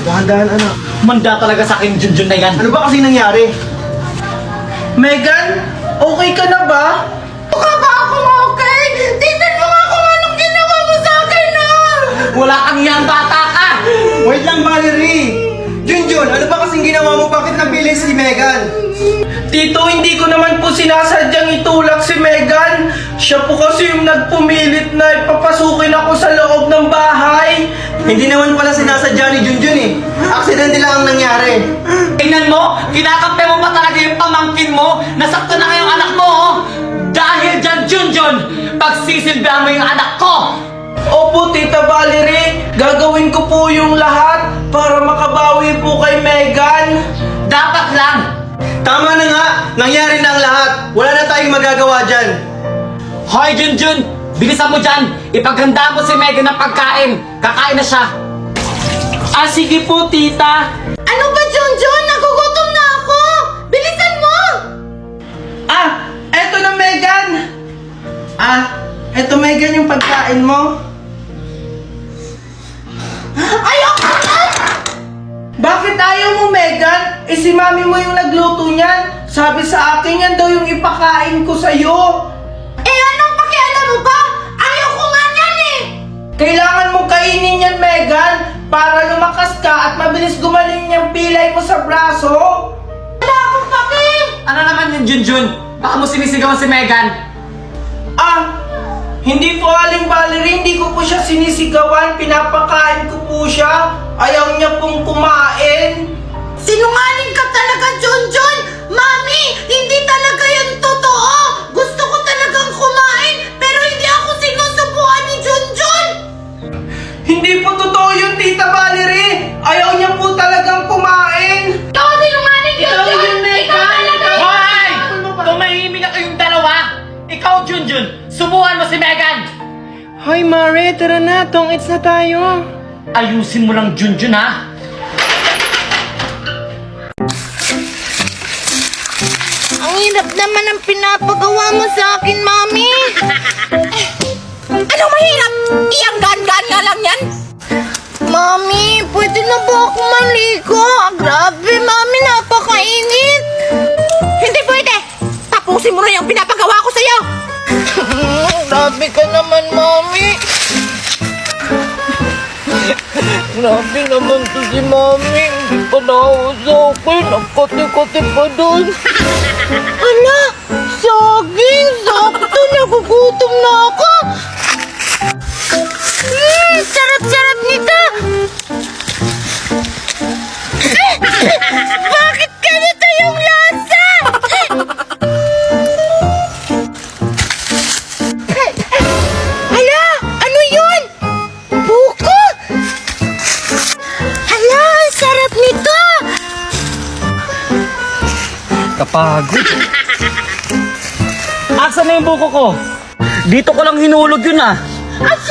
Dahan-dahan, anak. Manda talaga sa akin, Junjun na yan. Ano ba kasi nangyari? Megan, okay ka na ba? Mukha ba akong okay? Tingnan mo nga kung anong ginawa mo sa akin, Wala kang yan, bata ka! Wait lang, Valerie! Junjun, ano ba kasing ginawa mo? Bakit nabilis si Megan? Tito, hindi ko naman po sinasadyang itulak si Megan. Siya po kasi yung nagpumilit na ipapasukin ako sa loob ng bahay. Hindi naman pala sinasadya ni Junjun eh. Aksidente lang ang nangyari. Tingnan mo, kinakampi mo pa talaga yung pamangkin mo. Nasakto na ngayong anak mo, oh. Dahil dyan, Junjun, pagsisilbihan mo yung anak ko. Opo, Tita Valerie, gagawin ko po yung lahat para makabawi po kay Megan. Dapat lang. Tama na nga, nangyari na ang lahat. Wala na tayong magagawa dyan. Hoy, Junjun, bilisan mo dyan. Ipaghanda mo si Megan ng pagkain. Kakain na siya. Ah, sige po, Tita. Ano ba, Junjun? Nagugutom na ako! Bilisan mo! Ah, eto na, Megan. Eto, Megan, yung pagkain mo. Ayoko na! Bakit ayaw mo, Megan? Eh, si mami mo yung nagluto niyan. Sabi sa akin yan daw yung ipakain ko sa'yo. Anong pakialam mo ba? Ayaw ko nga yan Kailangan mo kainin yan, Megan, para lumakas ka at mabilis gumaling yung pilay mo sa braso. Wala akong paki! Ano naman yun, Junjun? Baka mo sinisigawan si Megan. Hindi po, Aling Valerie, hindi ko po siya sinisigawan, pinapakain ko po siya. Ayaw niya pong kumain. Sinungaling ka talaga, Junjun! Mami, hindi talaga yan totoo! Gusto ko talagang kumain, pero hindi ako sinusubuan ni Junjun! Hindi po totoo yun, Tita Valerie. Ayaw niya po talagang kumain. Ikaw sinungaling, Junjun! Ikaw talaga! Hoy! Tumahimik na kayong dalawa. Ikaw, Junjun, subuhan mo si Megan. Hoy, Mare, tara na. Tong-its na tayo. Ayusin mo lang, Junjun, ha? Ang hirap naman ang pinapagawa mo sa akin, Mami! Anong mahirap? Iyang gan-gan nga lang yan! Mami, pwede na ba ako maligo? Grabe, Mami, napakainit! Hindi pwede! Tapusin mo na yung pinapagawa ko sa'yo! Grabe ka naman, Mami! Grabe naman to si Mami. Hindi pa nauso ko. Nagkati-kati pa doon. Ala! Saging! Sakto! Nagugutom na ako! Sarap-sarap nito! Bakit ganito yung lasa? Hala! Ano yun? Buko! Hala! Ang sarap nito! Kapagod. Asa na yung buko ko? Dito ko lang hinulog yun, ah. Asa